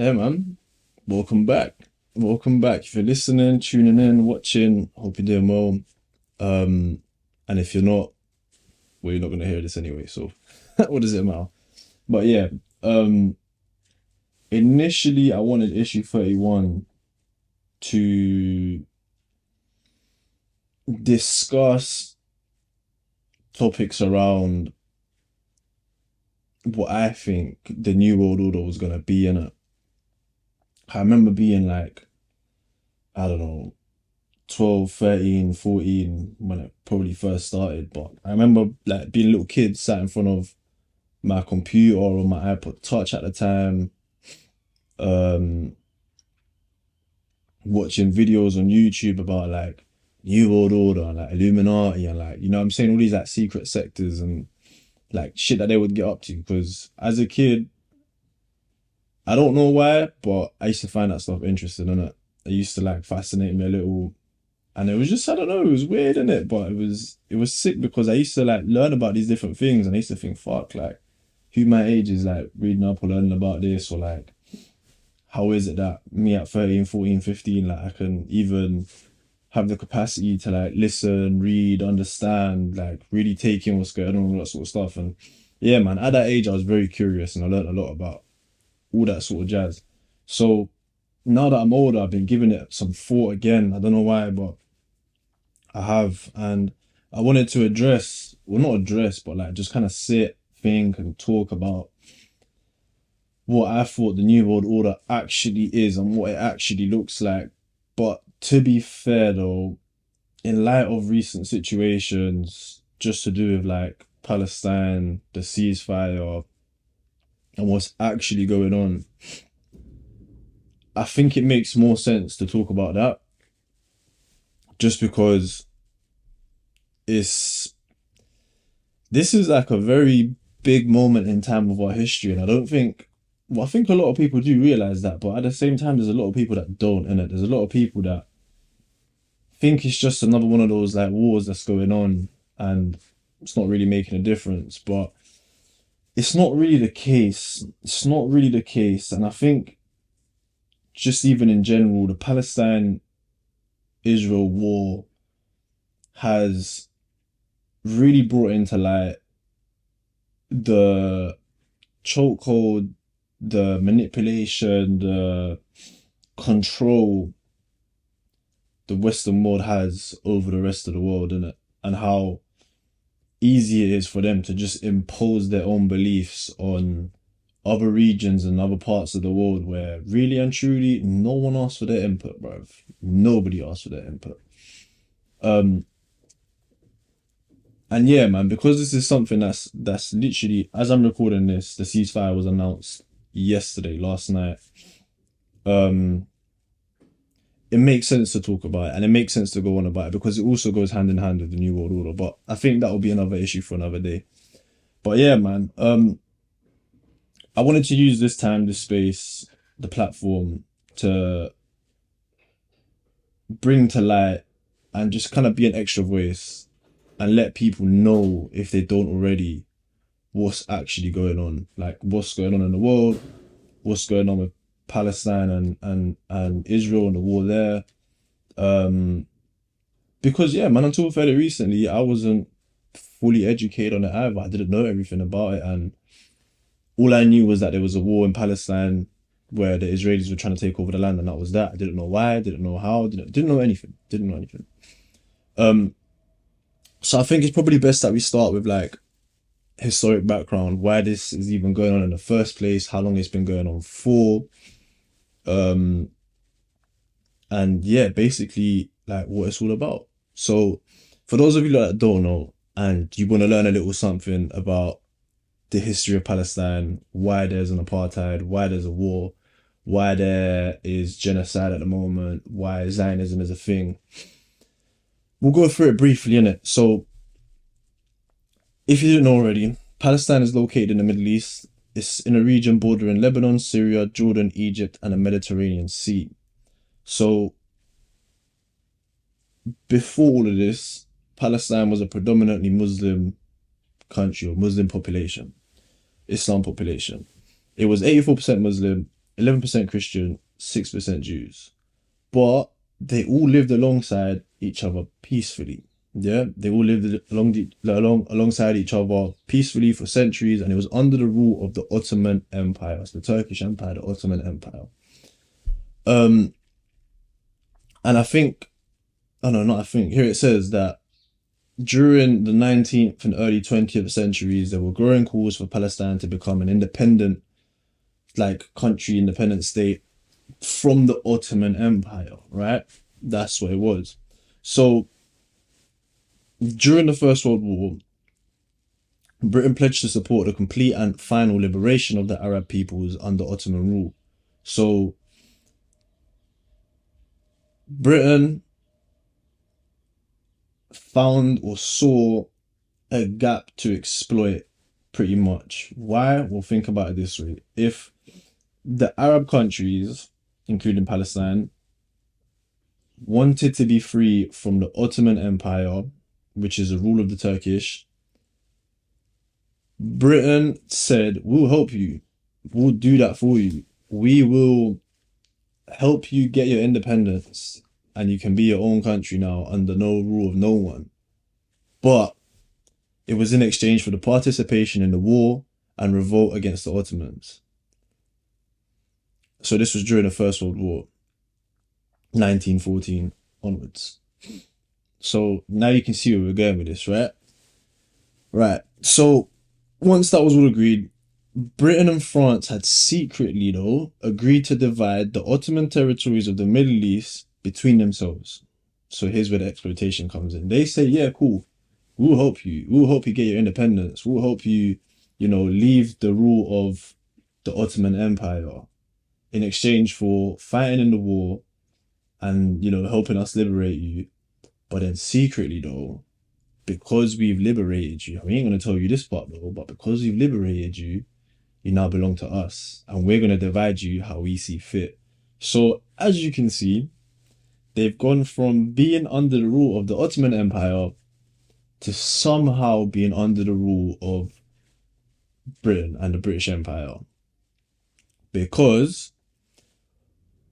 Hey man, welcome back. Welcome back. If you're listening, tuning in, watching, hope you're doing well. And if you're not, well, you're not gonna hear this anyway, so what does it matter? But yeah, um, initially I wanted issue 31 to discuss topics around what I think the New World Order was gonna be in it. I remember being like, I don't know, 12, 13, 14 when it probably first started. But I remember like being a little kid sat in front of my computer or my iPod Touch at the time, um, watching videos on YouTube about like New World Order and like Illuminati and like, you know what I'm saying, all these like secret sectors and like shit that they would get up to. Because as a kid, I don't know why, but I used to find that stuff interesting, innit? It used to like fascinate me a little. And it was just, I don't know, it was weird, innit? But it was sick because I used to like learn about these different things and I used to think, fuck, like who my age is like reading up or learning about this, or like how is it that me at 13, 14, 15, like I can even have the capacity to like listen, read, understand, like really take in what's going on, all that sort of stuff. And yeah, man, at that age I was very curious and I learned a lot about all that sort of jazz. So now that I'm older, I've been giving it some thought again. I don't know why, but I have, and I wanted to address, well, not address, but like just kind of sit, think, and talk about what I thought the New World Order actually is and what it actually looks like. But to be fair, though, in light of recent situations, just to do with like Palestine, the ceasefire, and what's actually going on, I think it makes more sense to talk about that just because it's this is like a very big moment in time of our history, and I don't think, well, I think a lot of people do realize that, but at the same time, there's a lot of people that don't, and there's a lot of people that think it's just another one of those like wars that's going on, and it's not really making a difference. But it's not really the case. It's not really the case, and I think just even in general, the Palestine Israel war has really brought into light the chokehold, the manipulation, the control the Western world has over the rest of the world, innit? And how easy it is for them to just impose their own beliefs on other regions and other parts of the world where really and truly no one asked for their input, bruv. Nobody asked for their input. Um, and yeah, man, because this is something that's literally, as I'm recording this, the ceasefire was announced yesterday, last night. Um, it makes sense to talk about it and it makes sense to go on about it because it also goes hand in hand with the New World Order. But I think that will be another issue for another day. But yeah, man, I wanted to use this time, this space, the platform to bring to light and just kind of be an extra voice and let people know, if they don't already, what's actually going on. Like what's going on in the world, what's going on with Palestine and Israel and the war there. Um, because yeah, man, until fairly recently, I wasn't fully educated on it either. I didn't know everything about it, and all I knew was that there was a war in Palestine where the Israelis were trying to take over the land, and that was that. I didn't know why, didn't know how, didn't know anything, didn't know anything. Um, so I think it's probably best that we start with like historic background, why this is even going on in the first place, how long it's been going on for, um, and yeah, basically like what it's all about. So, for those of you that don't know and you want to learn a little something about the history of Palestine, why there's an apartheid, why there's a war, why there is genocide at the moment, why Zionism is a thing, we'll go through it briefly, innit? So, if you didn't know already, Palestine is located in the Middle East. It's in a region bordering Lebanon, Syria, Jordan, Egypt, and the Mediterranean Sea. So, before all of this, Palestine was a predominantly Muslim country or Muslim population, Islam population. It was 84% Muslim, 11% Christian, 6% Jews. But they all lived alongside each other peacefully. Yeah, they all lived alongside each other peacefully for centuries, and it was under the rule of the Ottoman Empire, so the Turkish Empire, the Ottoman Empire. Um, and I think, oh no, not I think. Here it says that during the 19th and early 20th centuries, there were growing calls for Palestine to become an independent, like country, independent state from the Ottoman Empire, right? That's what it was. So during the First World War, Britain pledged to support the complete and final liberation of the Arab peoples under Ottoman rule. So Britain found or saw a gap to exploit pretty much. Why? Well, think about it this way. If the Arab countries, including Palestine, wanted to be free from the Ottoman Empire, which is the rule of the Turkish, Britain said, we'll help you. We'll do that for you. We will help you get your independence and you can be your own country now under no rule of no one. But it was in exchange for the participation in the war and revolt against the Ottomans. So this was during the First World War, 1914 onwards. So now you can see where we're going with this, right? Right. So once that was all agreed, Britain and France had secretly, though, agreed to divide the Ottoman territories of the Middle East between themselves. So here's where the exploitation comes in. They say, yeah, cool. We'll help you. We'll help you get your independence. We'll help you, leave the rule of the Ottoman Empire in exchange for fighting in the war and, helping us liberate you. But then secretly, though, because we've liberated you, I ain't going to tell you this part, though, but because we've liberated you, you now belong to us and we're going to divide you how we see fit. So as you can see, they've gone from being under the rule of the Ottoman Empire to somehow being under the rule of Britain and the British Empire. Because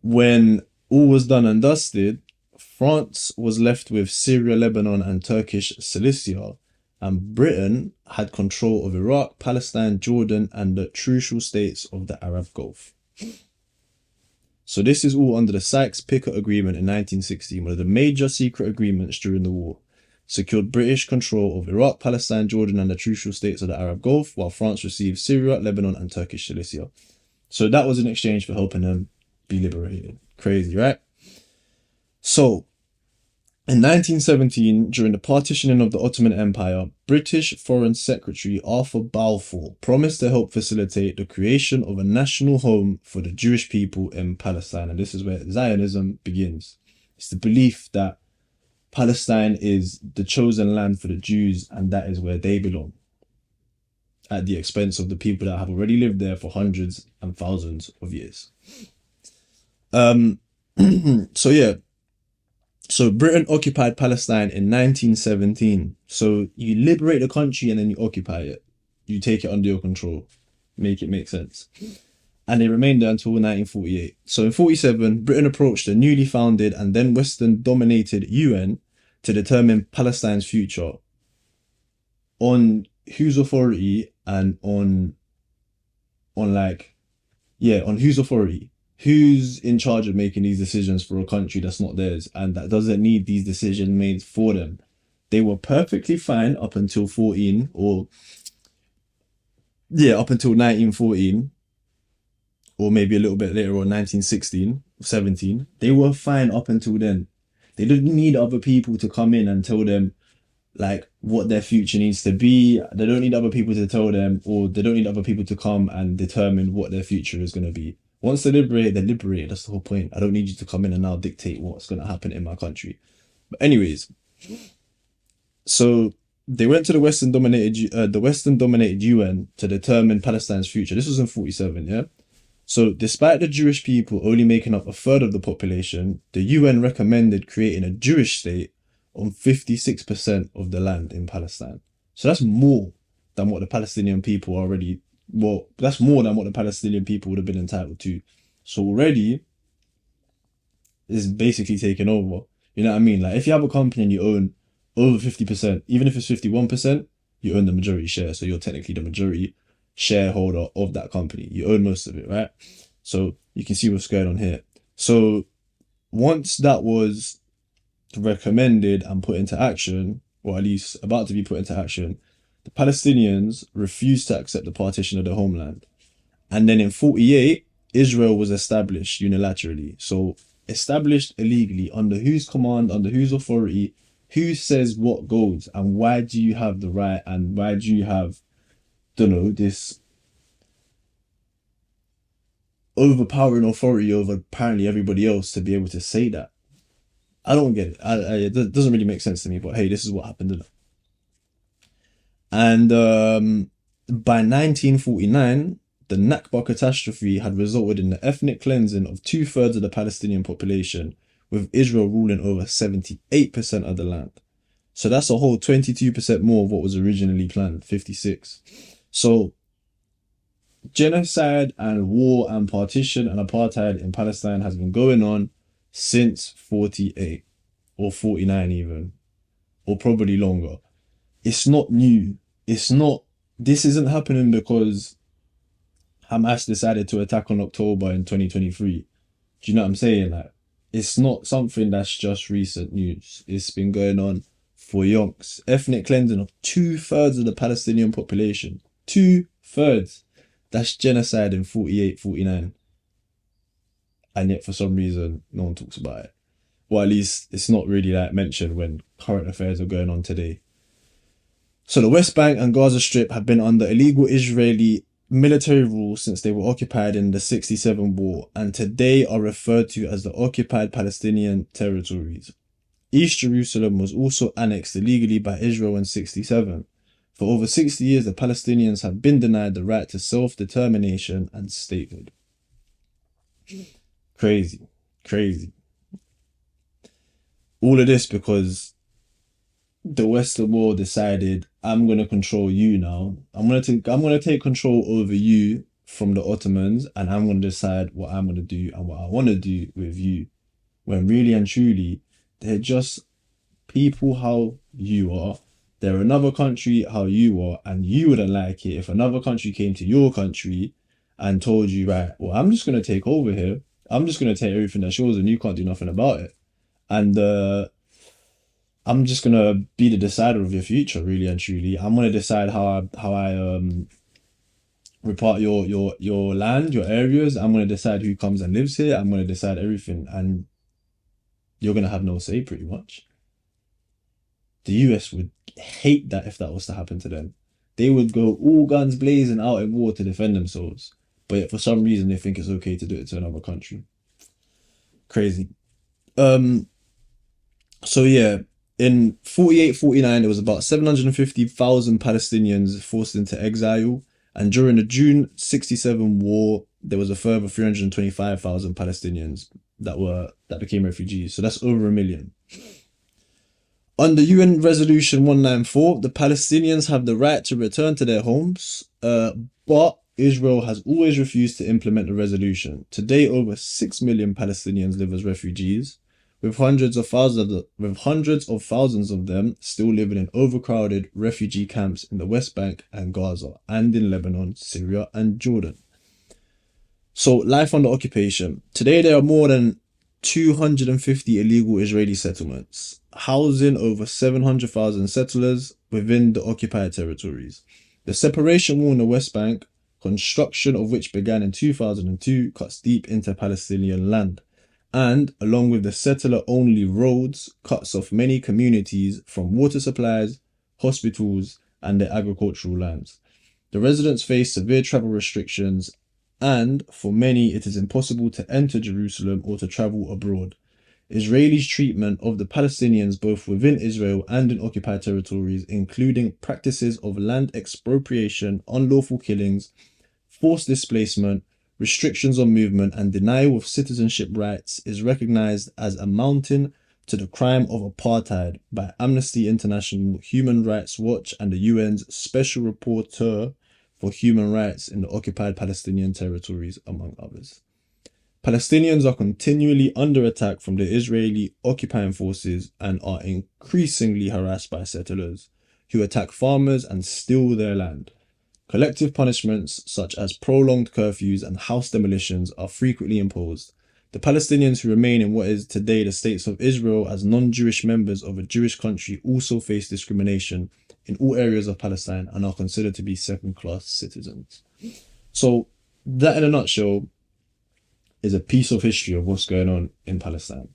when all was done and dusted, France was left with Syria, Lebanon, and Turkish Cilicia, and Britain had control of Iraq, Palestine, Jordan, and the trucial states of the Arab Gulf. So this is all under the Sykes-Picot Agreement in 1916, one of the major secret agreements during the war. Secured British control of Iraq, Palestine, Jordan, and the trucial states of the Arab Gulf, while France received Syria, Lebanon, and Turkish Cilicia. So that was in exchange for helping them be liberated. Crazy, right? So, in 1917, during the partitioning of the Ottoman Empire, British Foreign Secretary Arthur Balfour promised to help facilitate the creation of a national home for the Jewish people in Palestine. And this is where Zionism begins. It's the belief that Palestine is the chosen land for the Jews and that is where they belong, at the expense of the people that have already lived there for hundreds and thousands of years. So Britain occupied Palestine in 1917. So you liberate the country and then you occupy it. You take it under your control. Make it make sense. And they remained there until 1948. So in 1947, Britain approached the newly founded and then Western-dominated UN to determine Palestine's future on whose authority and on whose authority. Who's in charge of making these decisions for a country that's not theirs and that doesn't need these decisions made for them? They were perfectly fine up until up until 1914, or maybe a little bit later on, 1916, 17. They were fine up until then. They didn't need other people to come in and tell them like what their future needs to be. They don't need other people to tell them, or they don't need other people to come and determine what their future is going to be. Once they're liberated. That's the whole point. I don't need you to come in and now dictate what's going to happen in my country. But anyways, so they went to the Western-dominated UN to determine Palestine's future. This was in 1947, yeah? So despite the Jewish people only making up a third of the population, the UN recommended creating a Jewish state on 56% of the land in Palestine. So that's more than what the Palestinian people already... Well, that's more than what the Palestinian people would have been entitled to So already it's basically taken over. You know what I mean? Like if you have a company and you own over 50%, even if it's 51%, you own the majority share. So you're technically the majority shareholder of that company. You own most of it, right? So you can see what's going on here. So once that was recommended and put into action, or at least about to be put into action, the Palestinians refused to accept the partition of their homeland. And then in 48, Israel was established unilaterally. So established illegally under whose command, under whose authority, who says what goes, and why do you have the right, and why do you have, don't know, this overpowering authority over apparently everybody else to be able to say that? I don't get it. It doesn't really make sense to me, but hey, this is what happened. And by 1949, the Nakba catastrophe had resulted in the ethnic cleansing of 2/3 of the Palestinian population, with Israel ruling over 78% of the land. So that's a whole 22% more of what was originally planned, 56. So genocide and war and partition and apartheid in Palestine has been going on since 48 or 49 even, or probably longer. It's not new. It's not, this isn't happening because Hamas decided to attack on October in 2023. Do you know what I'm saying? Like, it's not something that's just recent news. It's been going on for yonks. Ethnic cleansing of 2/3 of the Palestinian population. 2/3. That's genocide in 48, 49. And yet for some reason, no one talks about it. Or at least it's not really like mentioned when current affairs are going on today. So the West Bank and Gaza Strip have been under illegal Israeli military rule since they were occupied in the 67 war, and today are referred to as the occupied Palestinian territories. East Jerusalem was also annexed illegally by Israel in 67. For over 60 years, the Palestinians have been denied the right to self-determination and statehood. Crazy. Crazy. All of this because the Western world decided, I'm gonna control you now. I'm gonna take control over you from the Ottomans, and I'm gonna decide what I'm gonna do and what I wanna do with you. When really and truly, they're just people how you are. They're another country how you are, and you wouldn't like it if another country came to your country and told you, right, well, I'm just gonna take over here. I'm just gonna take everything that's yours and you can't do nothing about it. And I'm just gonna be the decider of your future, really and truly. I'm gonna decide how I repart your land, your areas. I'm gonna decide who comes and lives here. I'm gonna decide everything, and you're gonna have no say, pretty much. The US would hate that if that was to happen to them. They would go all guns blazing out in war to defend themselves, but yet for some reason they think it's okay to do it to another country. Crazy. So yeah, in 48, 49, there was about 750,000 Palestinians forced into exile. And during the June 67 war, there was a further 325,000 Palestinians that became refugees. So that's over 1 million. Under UN Resolution 194, the Palestinians have the right to return to their homes, but Israel has always refused to implement the resolution. Today, over 6 million Palestinians live as refugees, with hundreds of thousands of them still living in overcrowded refugee camps in the West Bank and Gaza, and in Lebanon, Syria, and Jordan. So, life under occupation. Today, there are more than 250 illegal Israeli settlements, housing over 700,000 settlers within the occupied territories. The separation wall in the West Bank, construction of which began in 2002, cuts deep into Palestinian land, and, along with the settler-only roads, cuts off many communities from water supplies, hospitals, and their agricultural lands. The residents face severe travel restrictions, and for many it is impossible to enter Jerusalem or to travel abroad. Israelis' treatment of the Palestinians both within Israel and in occupied territories, including practices of land expropriation, unlawful killings, forced displacement, restrictions on movement, and denial of citizenship rights, is recognized as amounting to the crime of apartheid by Amnesty International, Human Rights Watch, and the UN's Special Rapporteur for Human Rights in the occupied Palestinian territories, among others. Palestinians are continually under attack from the Israeli occupying forces and are increasingly harassed by settlers who attack farmers and steal their land. Collective punishments such as prolonged curfews and house demolitions are frequently imposed. The Palestinians who remain in what is today the states of Israel as non-Jewish members of a Jewish country also face discrimination in all areas of Palestine and are considered to be second-class citizens. So that in a nutshell is a piece of history of what's going on in Palestine.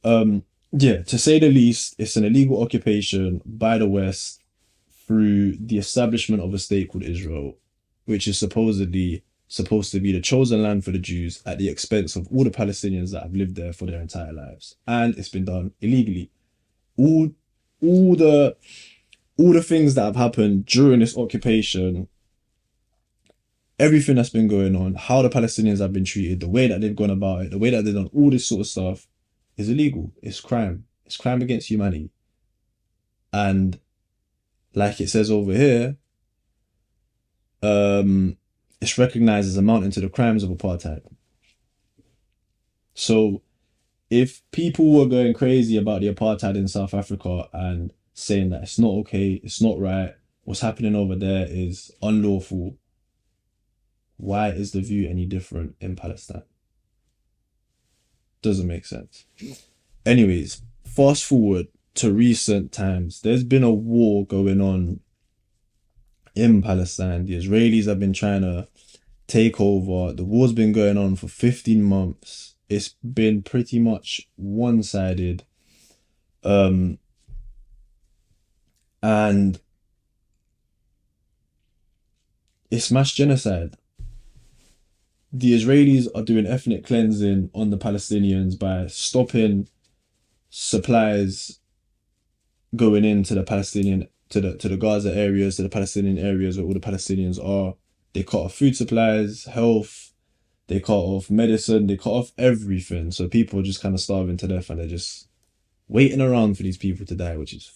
Yeah, to say the least, it's an illegal occupation by the West through the establishment of a state called Israel, which is supposedly supposed to be the chosen land for the Jews at the expense of all the Palestinians that have lived there for their entire lives. And it's been done illegally. All the things that have happened during this occupation, everything that's been going on, how the Palestinians have been treated, the way that they've gone about it, the way that they've done all this sort of stuff is illegal. It's crime. It's crime against humanity. And like it says over here, it's recognized as amounting to the crimes of apartheid. So if people were going crazy about the apartheid in South Africa and saying that it's not okay, it's not right, what's happening over there is unlawful, why is the view any different in Palestine? Doesn't make sense. Anyways, fast forward to recent times. There's been a war going on in Palestine. The Israelis have been trying to take over. The war's been going on for 15 months. It's been pretty much one-sided. And it's mass genocide. The Israelis are doing ethnic cleansing on the Palestinians by stopping supplies going into the Palestinian to the Gaza areas, to the Palestinian areas where all the Palestinians are. They cut off food supplies, health, they cut off medicine, they cut off everything. So people are just kind of starving to death and they're just waiting around for these people to die, which is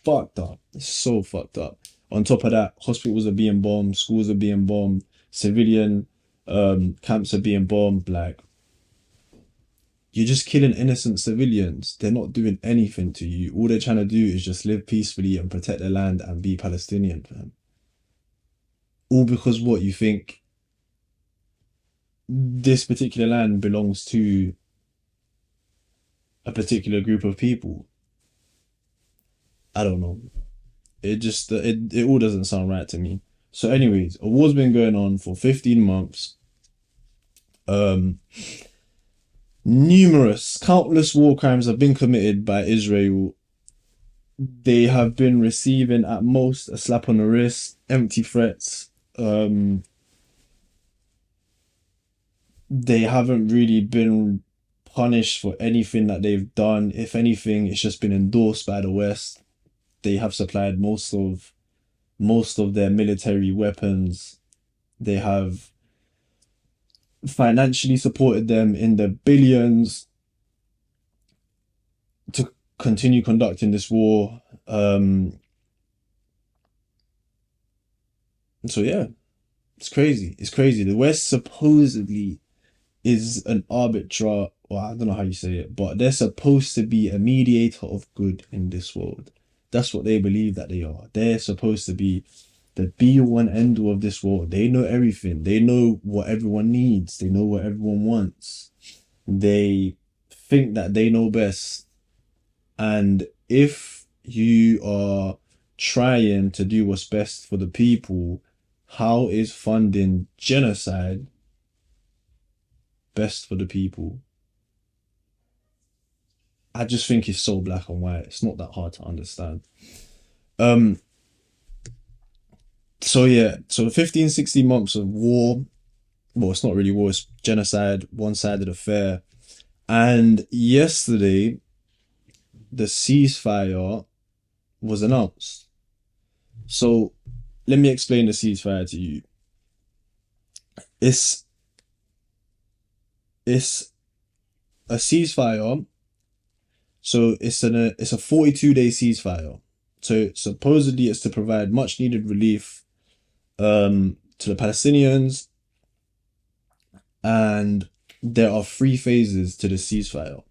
fucked up. It's so fucked up. On top of that, hospitals are being bombed, schools are being bombed, civilian camps are being bombed. Like, you're just killing innocent civilians. They're not doing anything to you. All they're trying to do is just live peacefully and protect their land and be Palestinian, fam. All because what, you think this particular land belongs to a particular group of people? I don't know. It all doesn't sound right to me. So anyways, a war's been going on for 15 months. Countless war crimes have been committed by Israel. They have been receiving at most a slap on the wrist, empty threats. They haven't really been punished for anything that they've done. If anything, it's just been endorsed by the West. They have supplied most of their military weapons. They have financially supported them in the billions to continue conducting this war. So yeah, it's crazy. It's crazy. The West supposedly is an arbiter, well, I don't know how you say it, but they're supposed to be a mediator of good in this world. That's what they believe that they are. They're supposed to be the be-all and end-all of this world. They know everything. They know what everyone needs. They know what everyone wants. They think that they know best. And if you are trying to do what's best for the people, how is funding genocide best for the people? I just think it's so black and white. It's not that hard to understand. So yeah, so 15, 16 months of war. Well, it's not really war, it's genocide, one-sided affair. And yesterday, the ceasefire was announced. So let me explain the ceasefire to you. It's a ceasefire. So it's a 42-day ceasefire. So supposedly it's to provide much needed relief to the Palestinians, and there are three phases to the ceasefire.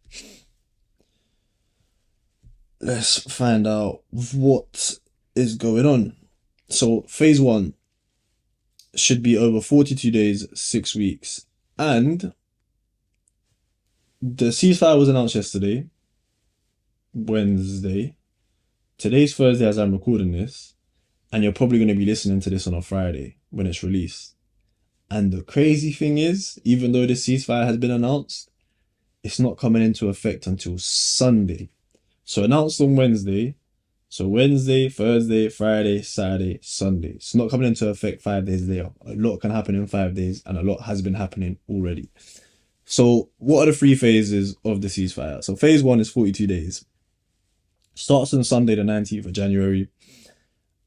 Let's find out what is going on. So, phase one should be over 42 days, 6 weeks. And the ceasefire was announced yesterday, Wednesday. Today's Thursday as I'm recording this. And you're probably going to be listening to this on a Friday when it's released. And the crazy thing is, even though the ceasefire has been announced, it's not coming into effect until Sunday. So announced on Wednesday. So Wednesday, Thursday, Friday, Saturday, Sunday. It's not coming into effect 5 days later. A lot can happen in 5 days, and a lot has been happening already. So what are the three phases of the ceasefire? So phase one is 42 days. Starts on Sunday, the 19th of January.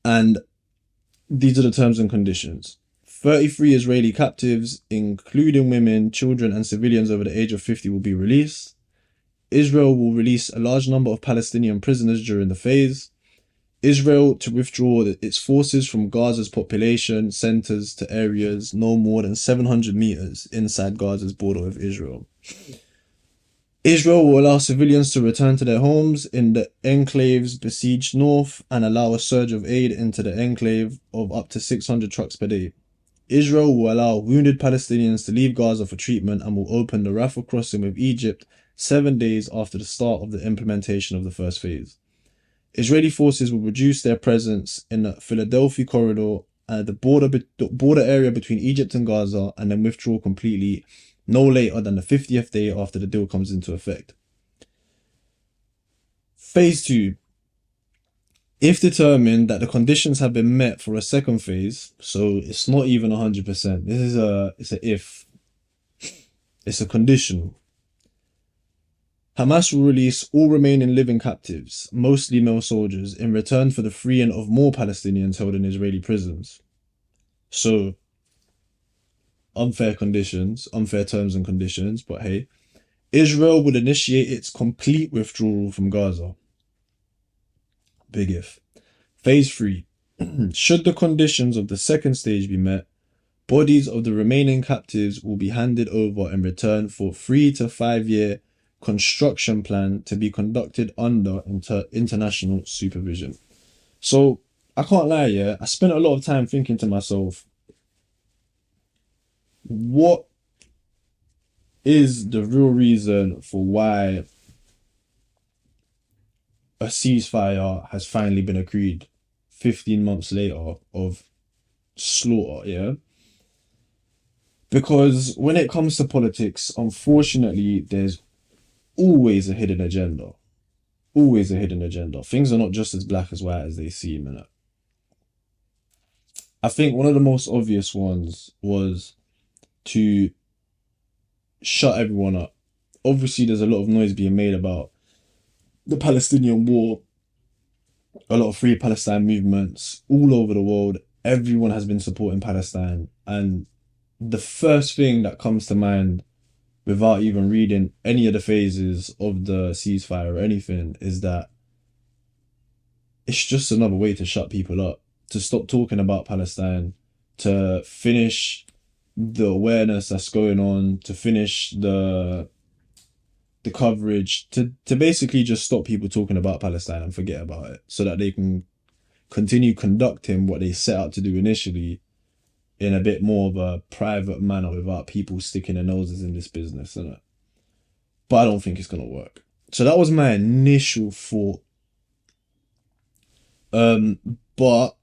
And these are the terms and conditions. 33 Israeli captives, including women, children, and civilians over the age of 50, will be released. Israel will release a large number of Palestinian prisoners during the phase. Israel to withdraw its forces from Gaza's population centers to areas no more than 700 meters inside Gaza's border with Israel. Israel will allow civilians to return to their homes in the enclave's besieged north and allow a surge of aid into the enclave of up to 600 trucks per day. Israel will allow wounded Palestinians to leave Gaza for treatment and will open the Rafah crossing with Egypt 7 days after the start of the implementation of the first phase. Israeli forces will reduce their presence in the Philadelphia corridor at the border area between Egypt and Gaza, and then withdraw completely no later than the 50th day after the deal comes into effect. Phase 2. If determined that the conditions have been met for a second phase, so it's not even 100%. It's a if. It's a conditional. Hamas will release all remaining living captives, mostly male soldiers, in return for the freeing of more Palestinians held in Israeli prisons. So, unfair conditions, unfair terms and conditions, but hey, Israel would initiate its complete withdrawal from Gaza. Big if. Phase 3. Should the conditions of the second stage be met, bodies of the remaining captives will be handed over in return for 3 to 5 year construction plan to be conducted under international supervision. So, I can't lie, yeah, I spent a lot of time thinking to myself, what is the real reason for why a ceasefire has finally been agreed 15 months later of slaughter, yeah? Because when it comes to politics, unfortunately, there's always a hidden agenda. Always a hidden agenda. Things are not just as black as white as they seem, innit? I think one of the most obvious ones was to shut everyone up. Obviously, there's a lot of noise being made about the Palestinian war, a lot of free Palestine movements all over the world. Everyone has been supporting Palestine. And the first thing that comes to mind, without even reading any of the phases of the ceasefire or anything, is that it's just another way to shut people up, to stop talking about Palestine, to finish the awareness that's going on, to finish the coverage, to basically just stop people talking about Palestine and forget about it, so that they can continue conducting what they set out to do initially in a bit more of a private manner without people sticking their noses in this business, innit? But I don't think it's gonna work. So that was my initial thought. But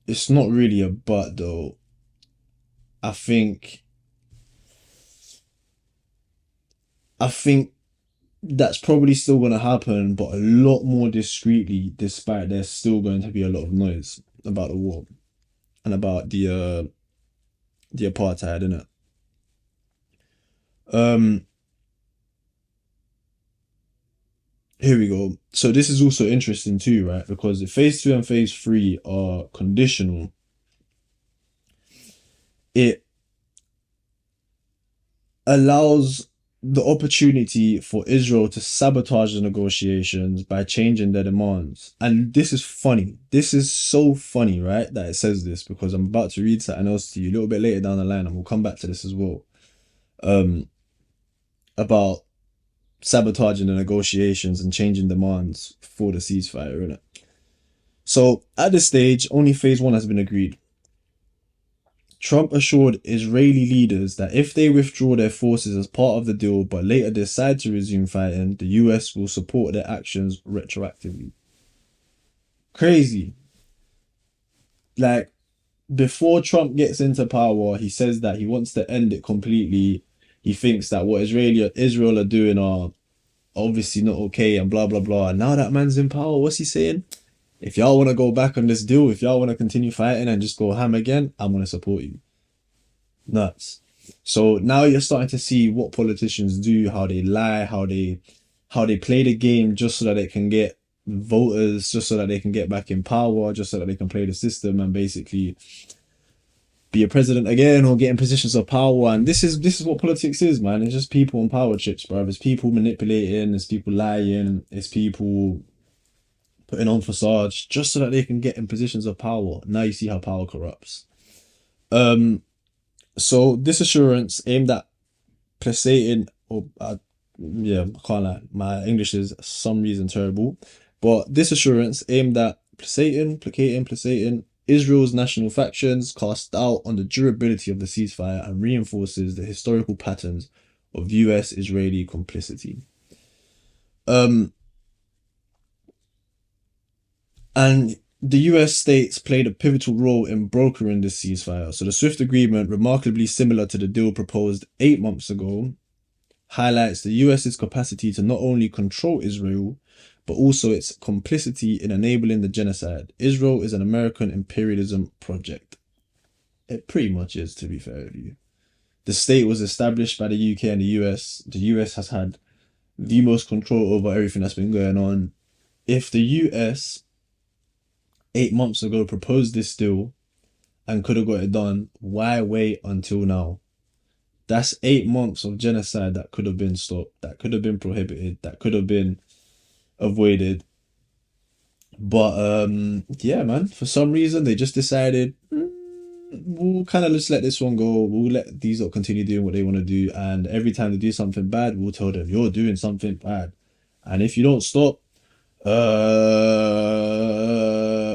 it's not really a but though. I think that's probably still going to happen, but a lot more discreetly, despite there's still going to be a lot of noise about the war and about the apartheid, innit? Here we go. So this is also interesting too, right? Because if phase 2 and phase 3 are conditional, it allows the opportunity for Israel to sabotage the negotiations by changing their demands. And this is funny. This is so funny, right? That it says this, because I'm about to read something else to you a little bit later down the line, and we'll come back to this as well. um, about sabotaging the negotiations and changing demands for the ceasefire, innit? So at this stage, only phase one has been agreed. Trump assured Israeli leaders that if they withdraw their forces as part of the deal but later decide to resume fighting, the US will support their actions retroactively. Crazy. Like, before Trump gets into power, he says that he wants to end it completely. He thinks that what Israel are doing are obviously not okay and blah blah blah. And now that man's in power, what's he saying? If y'all want to go back on this deal, if y'all want to continue fighting and just go ham again, I'm gonna support you. Nuts. So now you're starting to see what politicians do, how they lie, how they play the game just so that they can get voters, just so that they can get back in power, just so that they can play the system and basically be a president again or get in positions of power. And this is what politics is, man. It's just people on power chips, bro. It's people manipulating, it's people lying, it's people putting on facades just so that they can get in positions of power. Now you see how power corrupts. Um, so this assurance aimed at placating, or yeah, I can't lie, my English is some reason terrible, but this assurance aimed at placating Israel's national factions, cast doubt on the durability of the ceasefire, and reinforces the historical patterns of US-Israeli complicity. Um, and the US states played a pivotal role in brokering this ceasefire. So the SWIFT agreement, remarkably similar to the deal proposed 8 months ago, highlights the US's capacity to not only control Israel, but also its complicity in enabling the genocide. Israel is an American imperialism project. It pretty much is, to be fair with you. The state was established by the UK and the US. The US has had the most control over everything that's been going on. If the US 8 months ago proposed this deal and could have got it done, why wait until now? That's 8 months of genocide that could have been stopped, that could have been prohibited, that could have been avoided. But yeah, man, for some reason they just decided, we'll kind of just let this one go. We'll let these lot continue doing what they want to do, and every time they do something bad, we'll tell them you're doing something bad, and if you don't stop,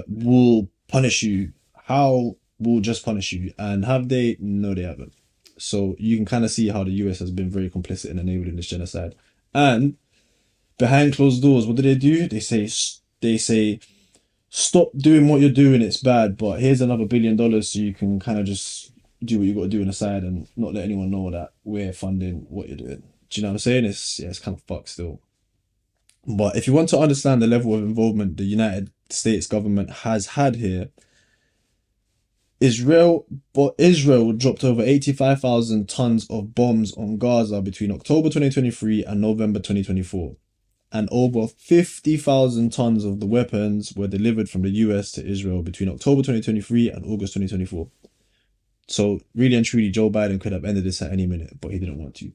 we'll punish you. How? We'll just punish you. And have they? No, they haven't. So you can kind of see how the US has been very complicit in enabling this genocide. And behind closed doors, what do? They say stop doing what you're doing. It's bad, but here's another $1 billion so you can kind of just do what you got to do on the side and not let anyone know that we're funding what you're doing. Do you know what I'm saying? It's kind of fucked still. But if you want to understand the level of involvement the United States government has had here, Israel dropped over 85,000 tons of bombs on Gaza between October 2023 and November 2024. And over 50,000 tons of the weapons were delivered from the US to Israel between October 2023 and August 2024. So really and truly, Joe Biden could have ended this at any minute, but he didn't want to.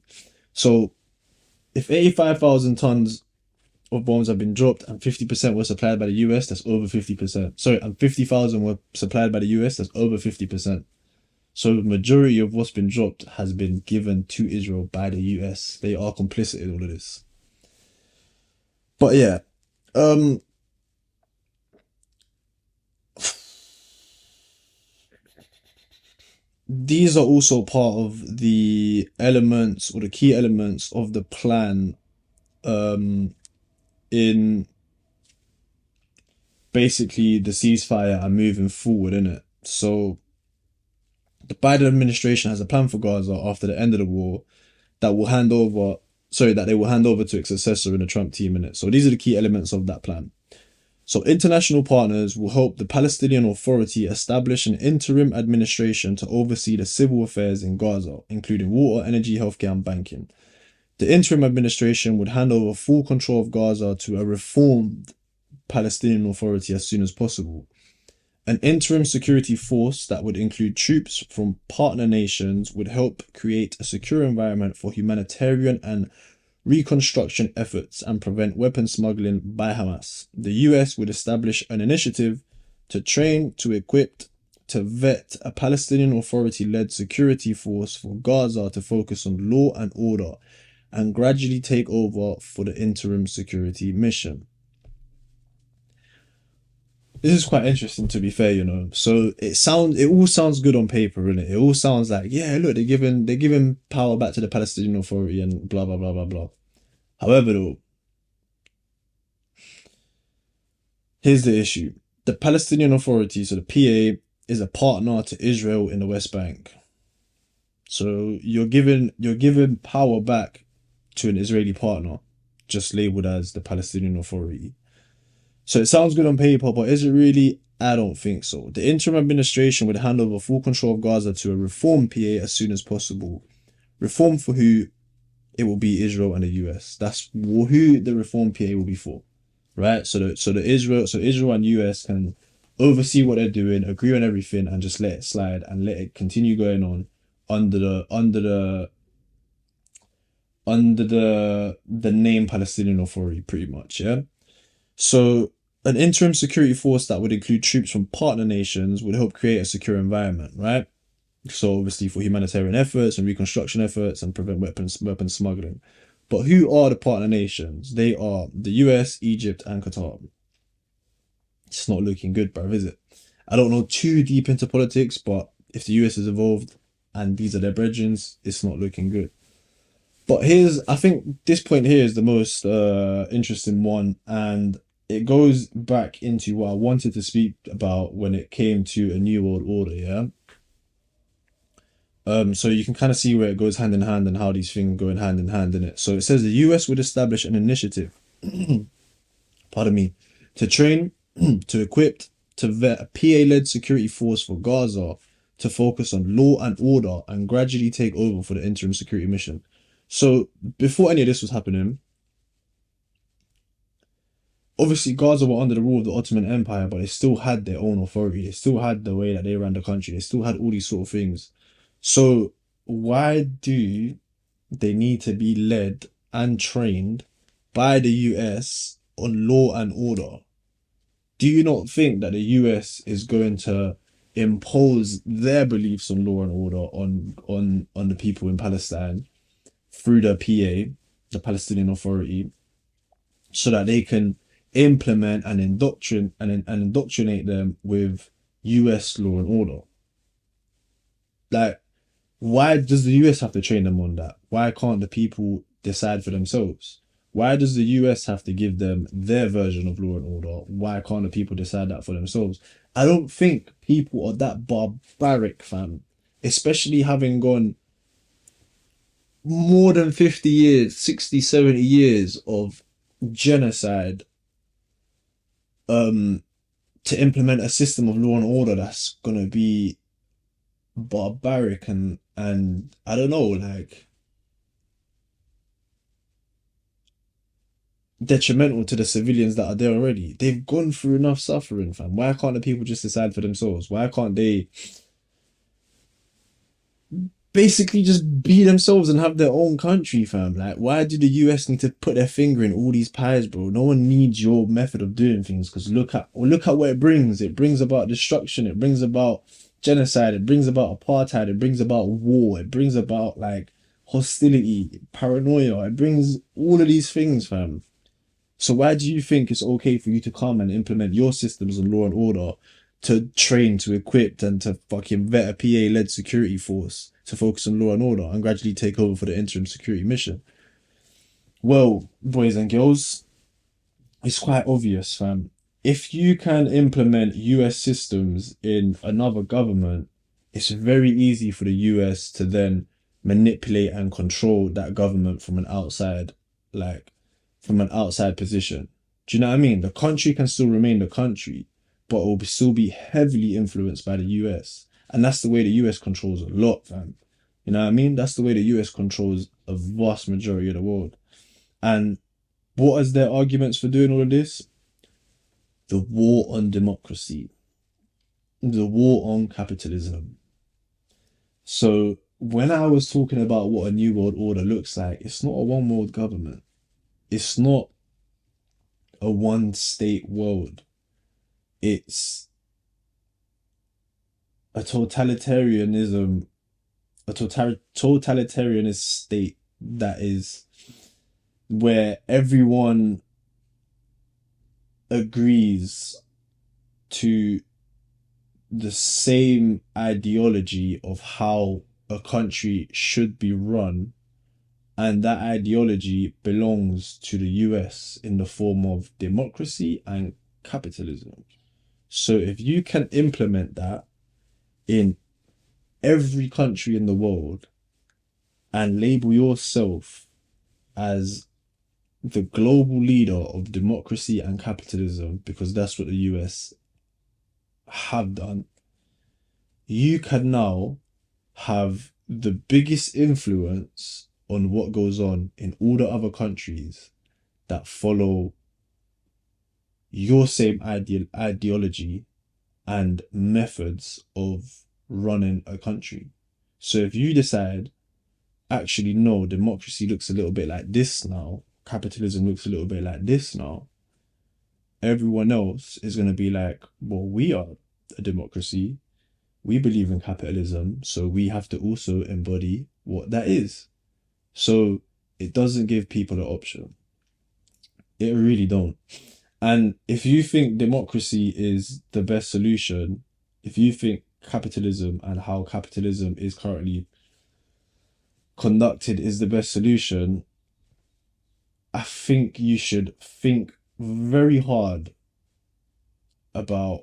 So if 85,000 tons of bombs have been dropped and 50% were supplied by the US, that's over 50%. Sorry, and 50,000 were supplied by the US, that's over 50%. So the majority of what's been dropped has been given to Israel by the US. They are complicit in all of this. But yeah, these are also part of the elements or the key elements of the plan in basically the ceasefire and moving forward in it. So the Biden administration has a plan for Gaza after the end of the war that they will hand over to its successor in the Trump team in it. So these are the key elements of that plan. So international partners will help the Palestinian Authority establish an interim administration to oversee the civil affairs in Gaza, including water, energy, healthcare, and banking. The interim administration would hand over full control of Gaza to a reformed Palestinian Authority as soon as possible. An interim security force that would include troops from partner nations would help create a secure environment for humanitarian and reconstruction efforts and prevent weapon smuggling by Hamas. The US would establish an initiative to train, to equip, to vet a Palestinian Authority-led security force for Gaza to focus on law and order and gradually take over for the interim security mission. This is quite interesting, to be fair, you know. So it all sounds good on paper, innit? It all sounds like, yeah, look, they're giving power back to the Palestinian Authority and blah blah blah blah blah. However, though, here's the issue: the Palestinian Authority, so the PA, is a partner to Israel in the West Bank. So you're giving power back to an Israeli partner, just labeled as the Palestinian Authority. So it sounds good on paper, but is it really? I don't think so. The interim administration would hand over full control of Gaza to a reformed PA as soon as possible. Reform for who? It will be Israel and the US. That's who the reformed PA will be for, right? So Israel and US can oversee what they're doing, agree on everything, and just let it slide and let it continue going on under the name Palestinian Authority, pretty much, yeah. So, an interim security force that would include troops from partner nations would help create a secure environment, right? So, obviously, for humanitarian efforts and reconstruction efforts and prevent weapon smuggling. But who are the partner nations? They are the US, Egypt, and Qatar. It's not looking good, bruv, is it? I don't know too deep into politics, but if the US is involved and these are their brethren, it's not looking good. But I think this point here is the most interesting one, and it goes back into what I wanted to speak about when it came to a new world order, yeah. So you can kind of see where it goes hand in hand and how these things go in hand in it. So it says the US would establish an initiative, pardon me, to train, to equip, to vet a PA-led security force for Gaza to focus on law and order and gradually take over for the interim security mission. So before any of this was happening, obviously Gaza were under the rule of the Ottoman Empire, but they still had their own authority. They still had the way that they ran the country. They still had all these sort of things. So why do they need to be led and trained by the US on law and order? Do you not think that the US is going to impose their beliefs on law and order on the people in Palestine through the PA, the Palestinian Authority, so that they can implement and indoctrinate them with US law and order? Like, why does the US have to train them on that? Why can't the people decide for themselves? Why does the US have to give them their version of law and order? Why can't the people decide that for themselves? I don't think people are that barbaric, fam. Especially having gone more than 50 years, 60, 70 years of genocide, to implement a system of law and order that's gonna be barbaric and I don't know, like detrimental to the civilians that are there already. They've gone through enough suffering, fam. Why can't the people just decide for themselves? Why can't they basically just be themselves and have their own country, fam? Like, why do the US need to put their finger in all these pies, bro? No one needs your method of doing things, because look at what it brings. It brings about destruction. It brings about genocide. It brings about apartheid. It brings about war. It brings about like hostility, paranoia. It brings all of these things, fam. So why do you think it's okay for you to come and implement your systems of law and order, to train, to equip, and to fucking vet a PA-led security force to focus on law and order and gradually take over for the interim security mission? Well, boys and girls, it's quite obvious, fam. If you can implement US systems in another government, it's very easy for the US to then manipulate and control that government like from an outside position. Do you know what I mean? The country can still remain the country, but it will still be heavily influenced by the US. And that's the way the US controls a lot, fam. You know what I mean? That's the way the US controls a vast majority of the world. And what is their arguments for doing all of this? The war on democracy, the war on capitalism. So when I was talking about what a new world order looks like, it's not a one world government. It's not a one state world. It's a totalitarianism, totalitarianist state that is where everyone agrees to the same ideology of how a country should be run, and that ideology belongs to the US in the form of democracy and capitalism. So if you can implement that in every country in the world and label yourself as the global leader of democracy and capitalism, because that's what the US have done, you can now have the biggest influence on what goes on in all the other countries that follow your same ideology and methods of running a country. So if you decide, actually, no, democracy looks a little bit like this now, capitalism looks a little bit like this now, everyone else is going to be like, well, we are a democracy. We believe in capitalism, so we have to also embody what that is. So it doesn't give people an option. It really don't. And if you think democracy is the best solution, if you think capitalism and how capitalism is currently conducted is the best solution, I think you should think very hard about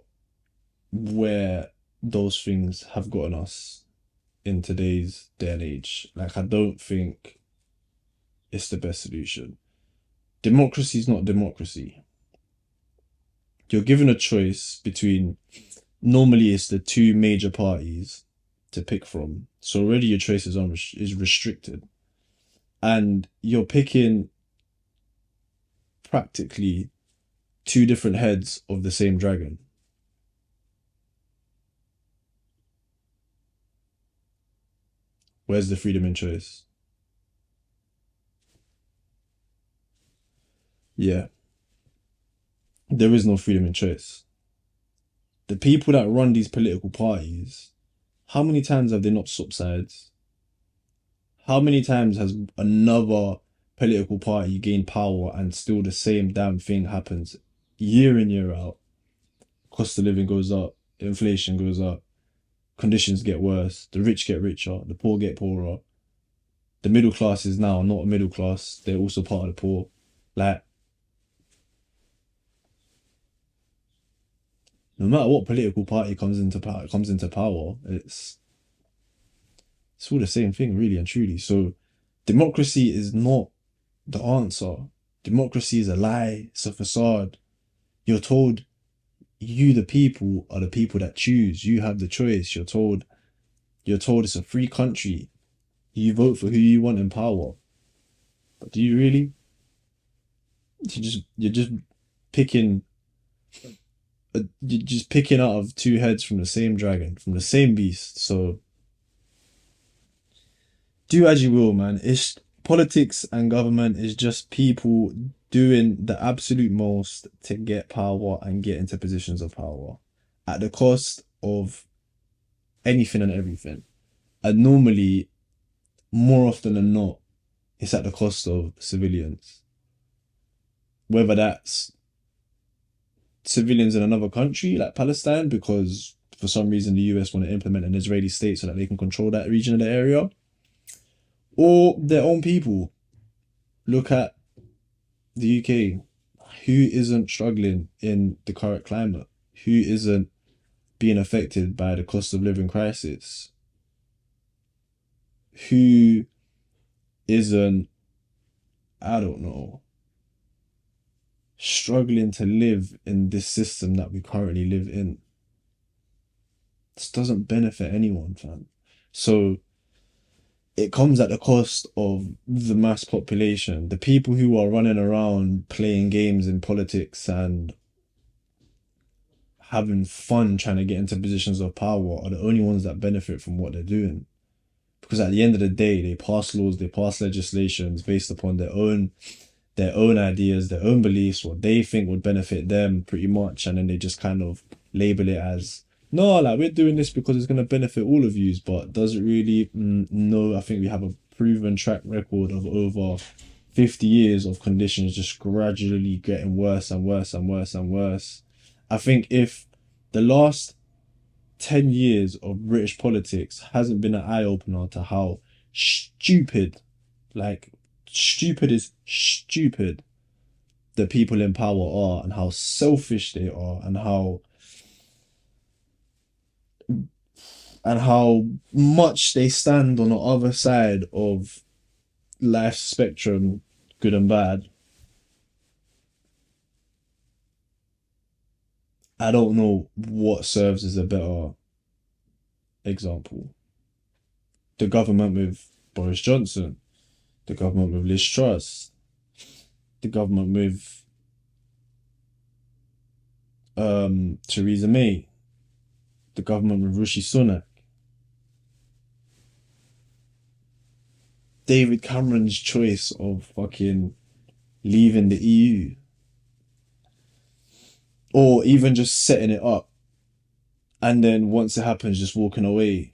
where those things have gotten us in today's day and age. Like, I don't think it's the best solution. Democracy is not democracy. You're given a choice between, normally it's the two major parties to pick from. So already your choice is restricted. And you're picking practically two different heads of the same dragon. Where's the freedom in choice? Yeah, there is no freedom in choice. The people that run these political parties, how many times have they not swapped sides? How many times has another political party gained power and still the same damn thing happens year in, year out? Cost of living goes up, inflation goes up, conditions get worse, the rich get richer, the poor get poorer. The middle class is now not a middle class, they're also part of the poor. Like, no matter what political party comes into power, it's all the same thing, really and truly. So democracy is not the answer. Democracy is a lie, it's a facade. You're told you, the people, are the people that choose. You have the choice. You're told it's a free country. You vote for who you want in power. But do you really? You're just picking you're just picking out of two heads from the same dragon, from the same beast. So do as you will, man. It's politics and government is just people doing the absolute most to get power and get into positions of power at the cost of anything and everything. And normally, more often than not, it's at the cost of civilians. Whether that's civilians in another country like Palestine, because for some reason the US want to implement an Israeli state so that they can control that region of the area, or their own people. Look at the UK. Who isn't struggling in the current climate? Who isn't being affected by the cost of living crisis? Who isn't, I don't know, struggling to live in this system that we currently live in? This doesn't benefit anyone, fam. So it comes at the cost of the mass population. The people who are running around playing games in politics and having fun trying to get into positions of power are the only ones that benefit from what they're doing. Because at the end of the day, they pass laws, they pass legislations based upon their own ideas, their own beliefs, what they think would benefit them pretty much, and then they just kind of label it as no, like we're doing this because it's gonna benefit all of yous, but does it really? No, I think we have a proven track record of over 50 years of conditions just gradually getting worse and worse and worse and worse. I think if the last 10 years of British politics hasn't been an eye opener to how stupid, like stupid is stupid, the people in power are and how selfish they are and how much they stand on the other side of life's spectrum, good and bad. I don't know what serves as a better example. The government with Boris Johnson, the government with Liz Truss, the government with Theresa May, the government with Rishi Sunak, David Cameron's choice of fucking leaving the EU, or even just setting it up and then once it happens, just walking away.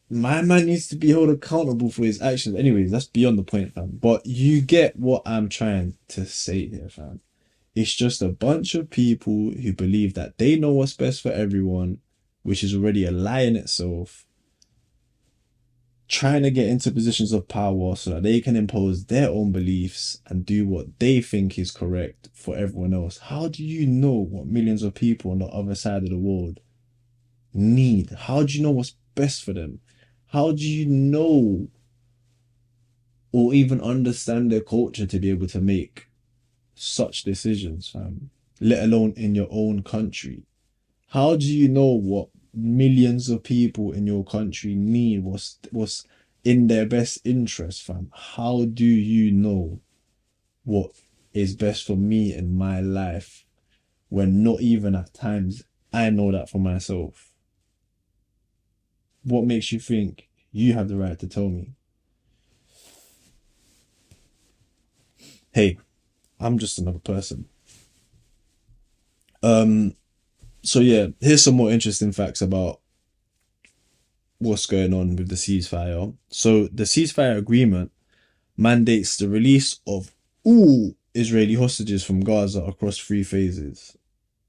My man needs to be held accountable for his actions. Anyways, that's beyond the point, fam. But you get what I'm trying to say here, fam. It's just a bunch of people who believe that they know what's best for everyone, which is already a lie in itself, trying to get into positions of power so that they can impose their own beliefs and do what they think is correct for everyone else. How do you know what millions of people on the other side of the world need? How do you know what's best for them? How do you know or even understand their culture to be able to make such decisions, fam? Let alone in your own country. How do you know what millions of people in your country need? What's in their best interest, fam? How do you know what is best for me in my life when not even at times I know that for myself? What makes you think you have the right to tell me? Hey, I'm just another person. Um, so yeah, here's some more interesting facts about what's going on with the ceasefire. So the ceasefire agreement mandates the release of all Israeli hostages from Gaza across 3 phases,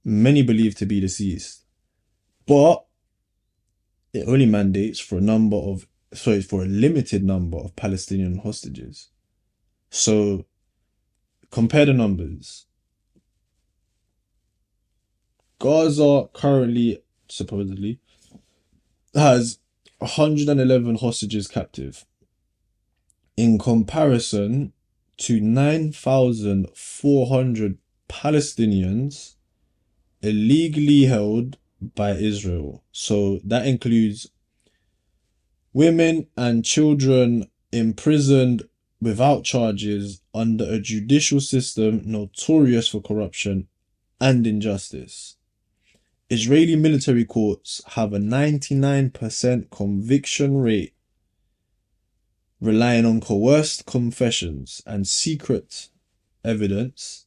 many believed to be deceased. But it only mandates for a limited number of Palestinian hostages. So compare the numbers. Gaza currently, supposedly, has 111 hostages captive. In comparison to 9,400 Palestinians illegally held by Israel. So that includes women and children imprisoned without charges under a judicial system notorious for corruption and injustice. Israeli military courts have a 99% conviction rate, relying on coerced confessions and secret evidence,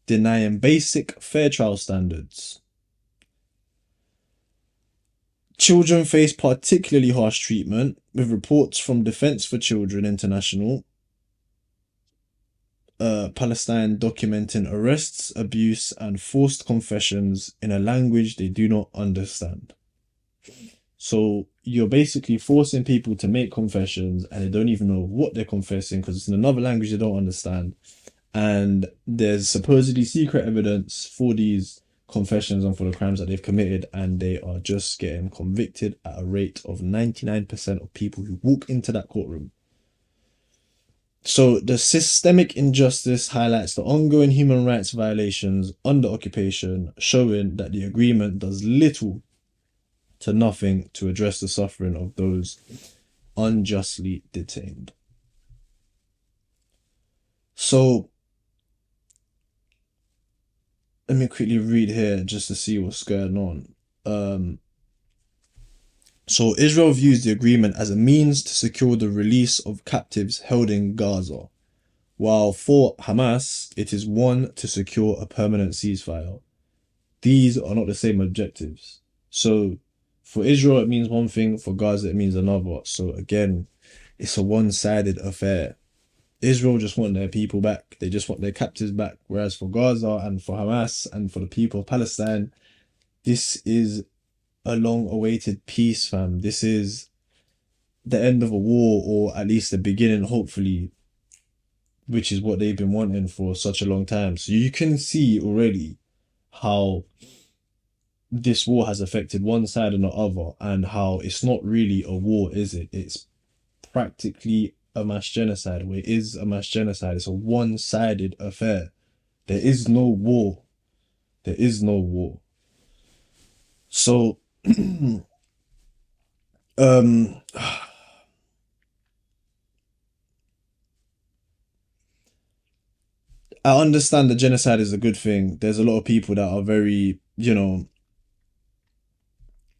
denying basic fair trial standards. Children face particularly harsh treatment, with reports from Defence for Children International, Palestine documenting arrests, abuse, and forced confessions in a language they do not understand. So you're basically forcing people to make confessions and they don't even know what they're confessing because it's in another language they don't understand. And there's supposedly secret evidence for these confessions and for the crimes that they've committed, and they are just getting convicted at a rate of 99% of people who walk into that courtroom. So the systemic injustice highlights the ongoing human rights violations under occupation, showing that the agreement does little to nothing to address the suffering of those unjustly detained. So let me quickly read here just to see what's going on. So Israel views the agreement as a means to secure the release of captives held in Gaza, while for Hamas, it is one to secure a permanent ceasefire. these are not the same objectives. So for Israel, it means one thing, for Gaza, it means another. So again, it's a one-sided affair. Israel just want their people back. They just want their captives back. Whereas for Gaza and for Hamas and for the people of Palestine, this is a long-awaited peace, fam. This is the end of a war, or at least the beginning, hopefully, which is what they've been wanting for such a long time. So you can see already how this war has affected one side and the other, and how it's not really a war, is it? It's practically a mass genocide. Where it is a mass genocide, it's a one-sided affair. There is no war. There is no war. So, um, I understand that genocide is a good thing. There's a lot of people that are very,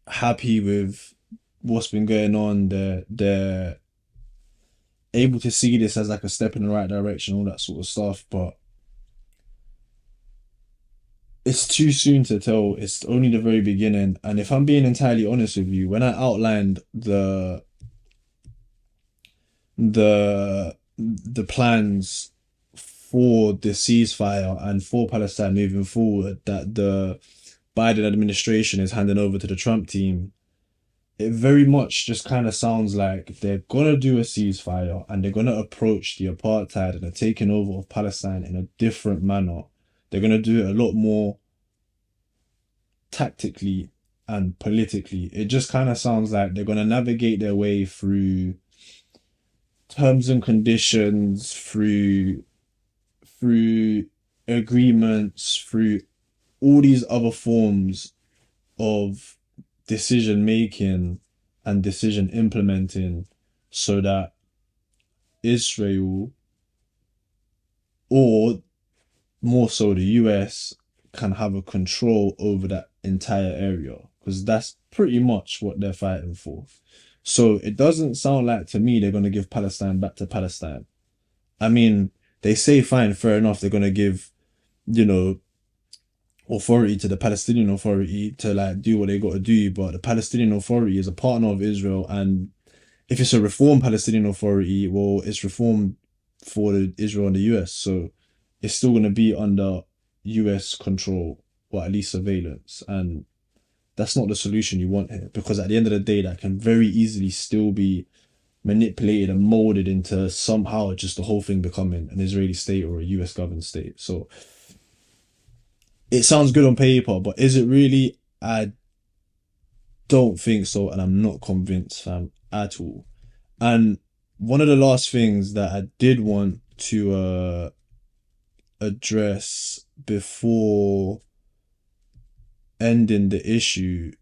happy with what's been going on. They're able to see this as like a step in the right direction, all that sort of stuff. But it's too soon to tell. It's only the very beginning. And if I'm being entirely honest with you, when I outlined the plans for the ceasefire and for Palestine moving forward that the Biden administration is handing over to the Trump team, it very much just kind of sounds like they're gonna do a ceasefire and they're gonna approach the apartheid and the taking over of Palestine in a different manner. They're gonna do it a lot more tactically and politically. It just kind of sounds like they're gonna navigate their way through terms and conditions, through agreements, through all these other forms of decision making and decision implementing, so that Israel, or more so the US, can have a control over that entire area, because that's pretty much what they're fighting for. So it doesn't sound like to me they're going to give Palestine back to Palestine. I mean, they say fine, fair enough, they're going to give, you know, authority to the Palestinian Authority to like do what they got to do, but the Palestinian Authority is a partner of Israel, and if it's a reformed Palestinian Authority, well, it's reformed for Israel and the US, so it's still going to be under US control, or at least surveillance, and that's not the solution you want here, because at the end of the day, that can very easily still be manipulated and molded into somehow just the whole thing becoming an Israeli state or a US governed state. So it sounds good on paper, but is it really? I don't think so, and I'm not convinced, fam, at all. And one of the last things that I did want to address before ending the issue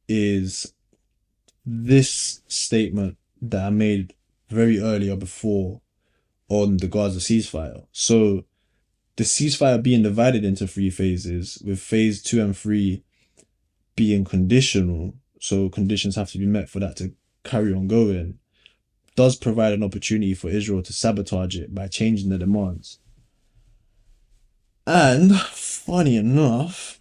is this statement that I made very earlier before on the Gaza ceasefire. So the ceasefire being divided into three phases, with phase 2 and 3 being conditional, so conditions have to be met for that to carry on going, does provide an opportunity for Israel to sabotage it by changing the demands. And funny enough,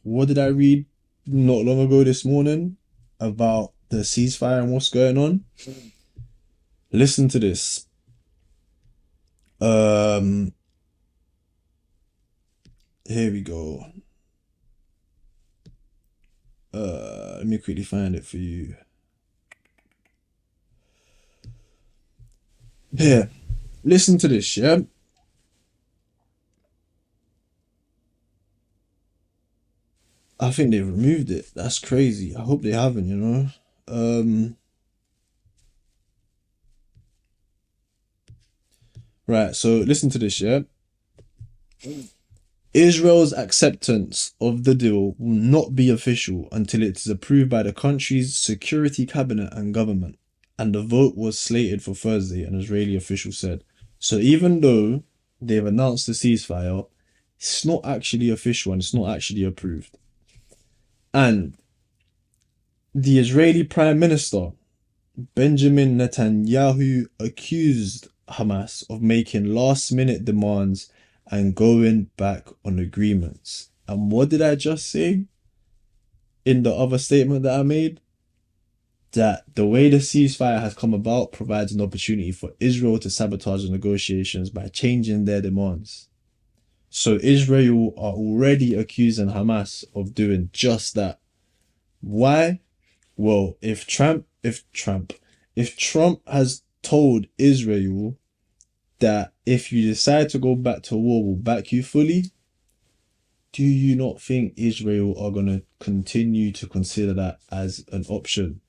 what did I read not long ago this morning about the ceasefire and what's going on? Listen to this. Here we go. Let me quickly find it for you. Here, listen to this, yeah? I think they've removed it. That's crazy. I hope they haven't, you know? Right, so listen to this, yeah? Israel's acceptance of the deal will not be official until it is approved by the country's security cabinet and government. And the vote was slated for Thursday, an Israeli official said. So even though they've announced the ceasefire, it's not actually official and it's not actually approved. And the Israeli Prime Minister, Benjamin Netanyahu, accused Hamas of making last-minute demands and going back on agreements. And what did I just say in the other statement that I made? That the way the ceasefire has come about provides an opportunity for Israel to sabotage the negotiations by changing their demands. So Israel are already accusing Hamas of doing just that. Why? Well, if Trump has told Israel that if you decide to go back to war, we'll back you fully, do you not think Israel are gonna continue to consider that as an option?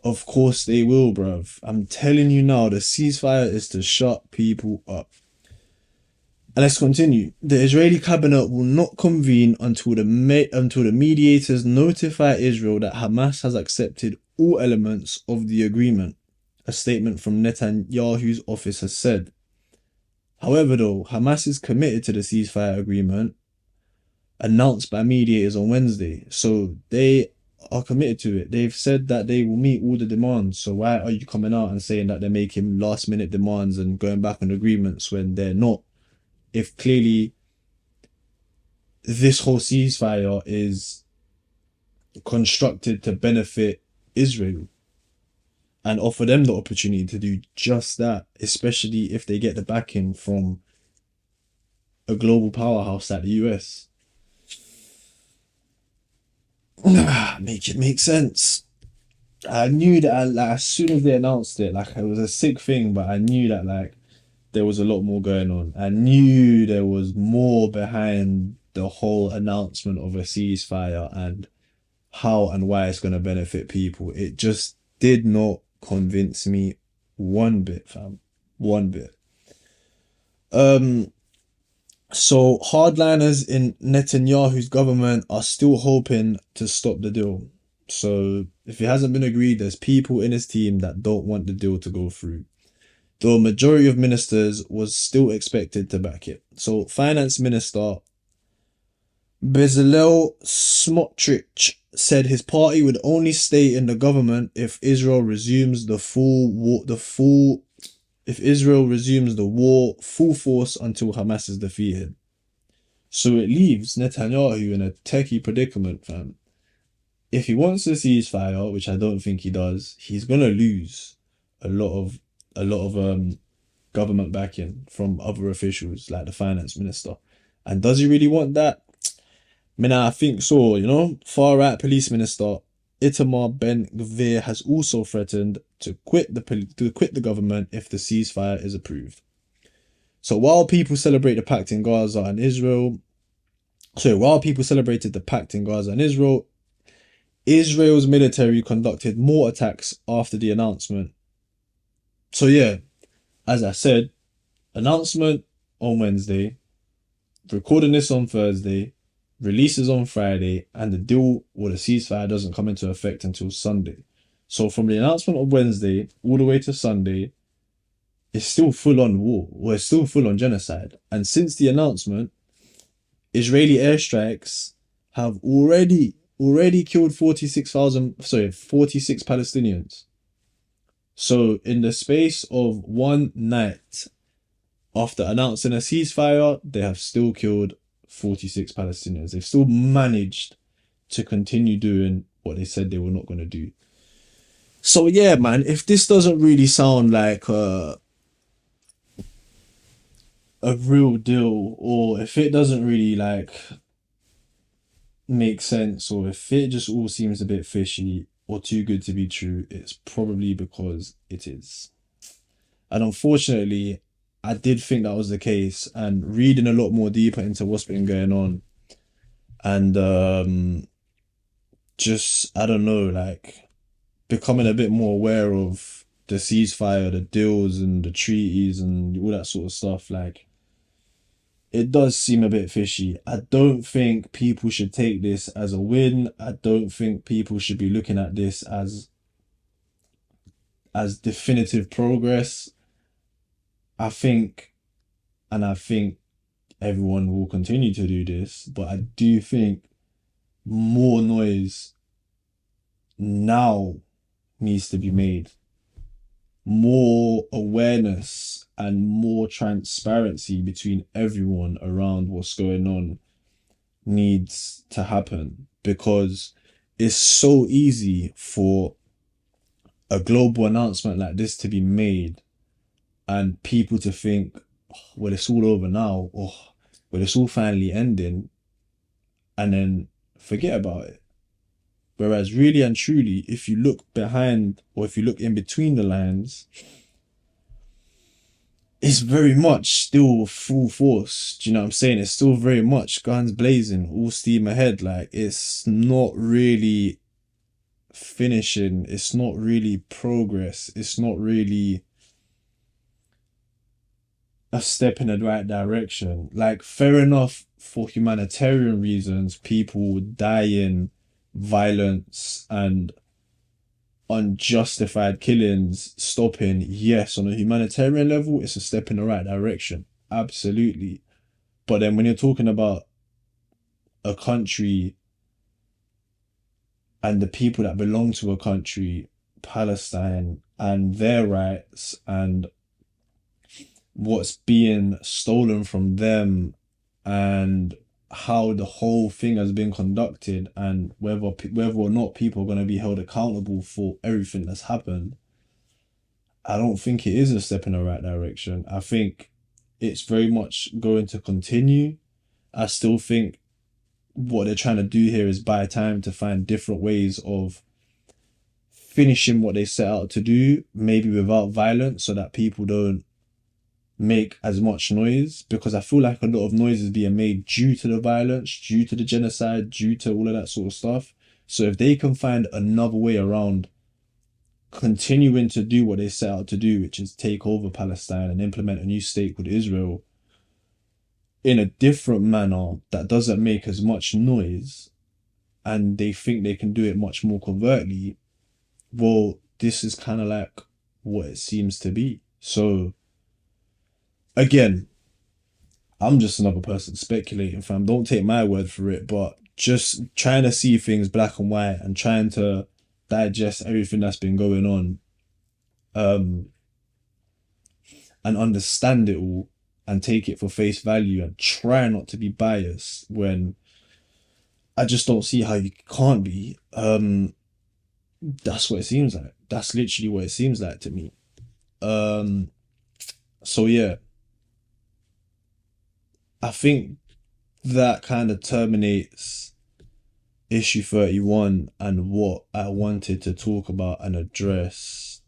Of course they will, bruv. I'm telling you now, the ceasefire is to shut people up. And let's continue. The Israeli cabinet will not convene until the mediators notify Israel that Hamas has accepted all elements of the agreement, a statement from Netanyahu's office has said. However, though, Hamas is committed to the ceasefire agreement announced by mediators on Wednesday, so they are committed to it. They've said that they will meet all the demands. So why are you coming out and saying that they're making last minute demands and going back on agreements when they're not? If clearly this whole ceasefire is constructed to benefit Israel and offer them the opportunity to do just that, especially if they get the backing from a global powerhouse like the US. Make it make sense. I knew that like as soon as they announced it, like it was a sick thing, but I knew that like there was a lot more going on. I knew there was more behind the whole announcement of a ceasefire and how and why it's going to benefit people. It just did not convince me one bit, fam. One bit. So hardliners in Netanyahu's government are still hoping to stop the deal. So if it hasn't been agreed, there's people in his team that don't want the deal to go through. The majority of ministers was still expected to back it. So Finance Minister Bezalel Smotrich said his party would only stay in the government if Israel resumes the war full force until Hamas is defeated. So it leaves Netanyahu in a techie predicament, fam. If he wants a ceasefire, which I don't think he does, he's gonna lose a lot of government backing from other officials like the finance minister. And does he really want that? I mean, I think so, you know. Far right police minister Itamar Ben Gvir has also threatened to quit the government if the ceasefire is approved. So while people celebrate the pact in Gaza and Israel, Israel's military conducted more attacks after the announcement. So yeah, as I said, announcement on Wednesday, recording this on Thursday, releases on Friday, and the deal or the ceasefire doesn't come into effect until Sunday. So from the announcement of Wednesday all the way to Sunday, it's still full on war, or it's still full on genocide. And since the announcement, Israeli airstrikes have already killed 46 Palestinians. So in the space of one night, after announcing a ceasefire, they have still killed 46 Palestinians. They've still managed to continue doing what they said they were not going to do. So yeah, man, if this doesn't really sound like a real deal, or if it doesn't really like make sense, or if it just all seems a bit fishy or too good to be true, it's probably because it is. And unfortunately, I did think that was the case, and reading a lot more deeper into what's been going on, and just I don't know, like becoming a bit more aware of the ceasefire, the deals, and the treaties, and all that sort of stuff. Like, it does seem a bit fishy. I don't think people should take this as a win. I don't think people should be looking at this as definitive progress. I think everyone will continue to do this, but I do think more noise now needs to be made. more awareness and more transparency between everyone around what's going on needs to happen, because it's so easy for a global announcement like this to be made and people to think, "Oh, well, it's all over now, or well, it's all finally ending," and then forget about it. Whereas, really and truly, if you look behind or if you look in between the lines, it's very much still full force. Do you know what I'm saying? It's still very much guns blazing, all steam ahead. Like, it's not really finishing, it's not really progress, it's not really a step in the right direction. Like, fair enough, for humanitarian reasons, people die in violence and unjustified killings stopping. Yes, on a humanitarian level, it's a step in the right direction. Absolutely. But then when you're talking about a country and the people that belong to a country, Palestine, and their rights and what's being stolen from them and how the whole thing has been conducted and whether or not people are going to be held accountable for everything that's happened, I don't think it is a step in the right direction. I think it's very much going to continue. I still think what they're trying to do here is buy time to find different ways of finishing what they set out to do, maybe without violence, so that people don't make as much noise, because I feel like a lot of noise is being made due to the violence, due to the genocide, due to all of that sort of stuff. So if they can find another way around continuing to do what they set out to do, which is take over Palestine and implement a new state with Israel in a different manner that doesn't make as much noise, and they think they can do it much more covertly, well, this is kind of like what it seems to be. So again, I'm just another person speculating, fam. Don't take my word for it, but just trying to see things black and white and trying to digest everything that's been going on, um, and understand it all and take it for face value and try not to be biased when I just don't see how you can't be. That's what it seems like. That's literally what it seems like to me. Um, so yeah, I think that kind of terminates issue 31 and what I wanted to talk about and address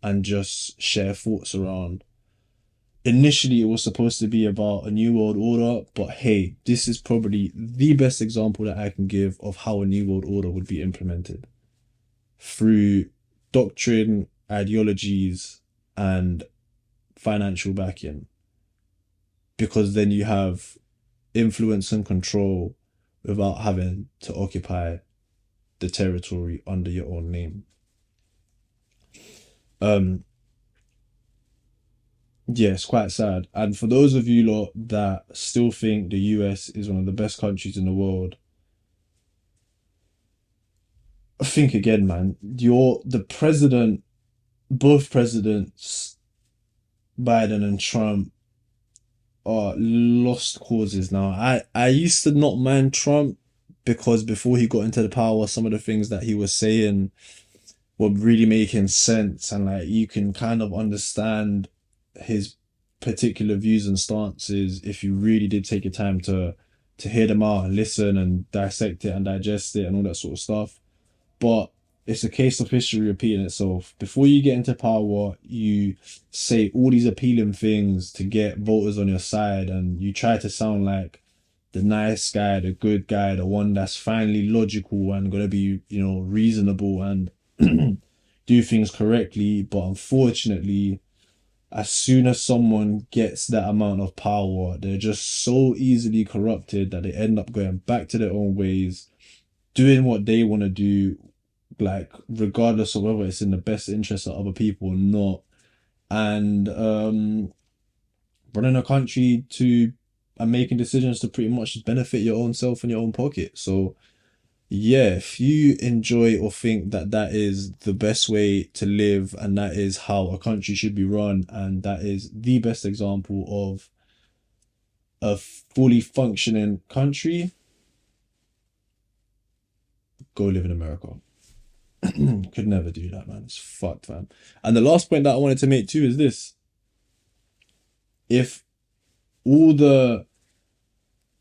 and just share thoughts around. Initially, it was supposed to be about a new world order, but hey, this is probably the best example that I can give of how a new world order would be implemented through doctrine, ideologies, and financial backing. Because then you have influence and control without having to occupy the territory under your own name. Um, yeah, it's quite sad. And for those of you lot that still think the US is one of the best countries in the world, think again, man. You're the president, both presidents, Biden and Trump, are lost causes now. I used to not mind Trump because before he got into the power, some of the things that he was saying were really making sense, and like you can kind of understand his particular views and stances if you really did take your time to hear them out and listen and dissect it and digest it and all that sort of stuff. But it's a case of history repeating itself. Before you get into power, you say all these appealing things to get voters on your side, and you try to sound like the nice guy, the good guy, the one that's finally logical and gonna be, reasonable and do things correctly. But unfortunately, as soon as someone gets that amount of power, they're just so easily corrupted that they end up going back to their own ways, doing what they want to do, like regardless of whether it's in the best interest of other people or not, and running a country to and making decisions to pretty much benefit your own self and your own pocket. So Yeah, if you enjoy or think that that is the best way to live and that is how a country should be run and that is the best example of a fully functioning country, go live in America. Could never do that, man. It's fucked, fam. And the last point that I wanted to make too is this. If all the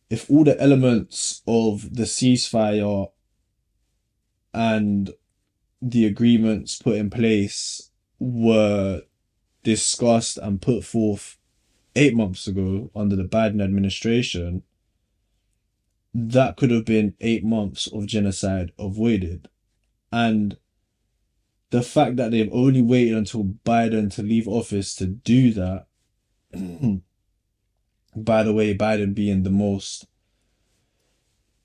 if all the elements of the ceasefire and the agreements put in place were discussed and put forth 8 months ago under the Biden administration, that could have been 8 months of genocide avoided. And the fact that they've only waited until Biden to leave office to do that, by the way, Biden being the most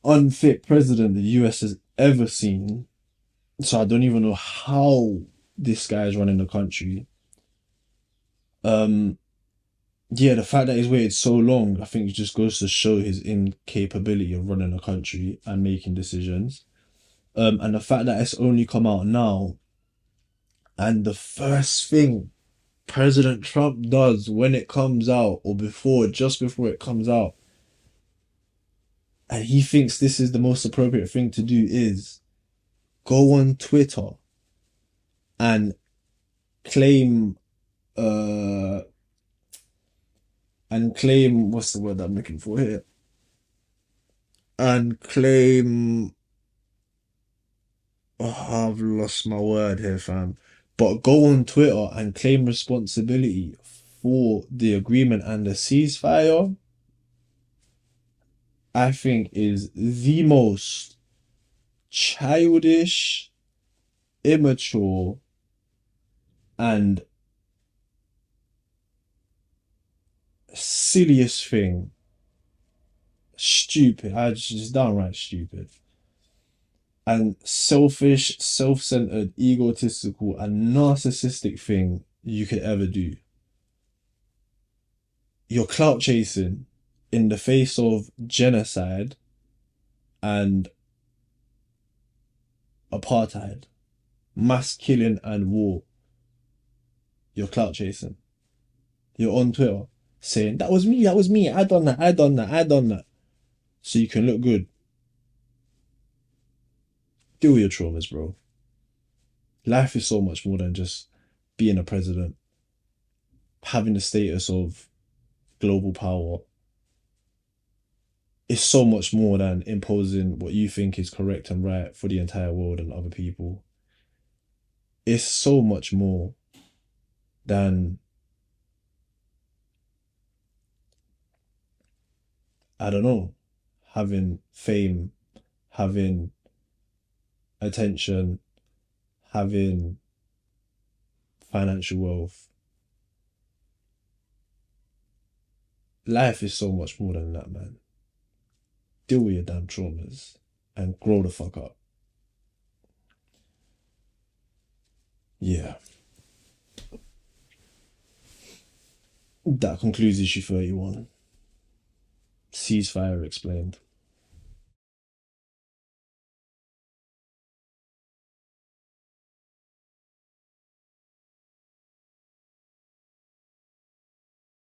unfit president the US has ever seen. So I don't even know how this guy is running the country. Um, yeah, the fact that he's waited so long, I think it just goes to show his incapability of running a country and making decisions. And the fact that it's only come out now, and the first thing President Trump does when it comes out, or before, just before it comes out, and he thinks this is the most appropriate thing to do, is go on Twitter and claim, uh, what's the word I'm looking for here? And claim, oh, I've lost my word here, fam. But go on Twitter and claim responsibility for the agreement and the ceasefire, I think is the most childish, immature, and silliest thing. Stupid. I just downright stupid. And selfish, self-centered, egotistical, and narcissistic thing you could ever do. You're clout chasing in the face of genocide and apartheid, mass killing and war. You're clout chasing. You're on Twitter saying, that was me, I done that, I done that, I done that. So you can look good. Deal with your traumas, bro. Life is so much more than just being a president, having the status of global power. It's so much more than imposing what you think is correct and right for the entire world and other people. It's so much more than, I don't know, having fame, having attention, having financial wealth. Life is so much more than that, man. Deal with your damn traumas and grow the fuck up. Yeah. That concludes issue 31. Ceasefire explained.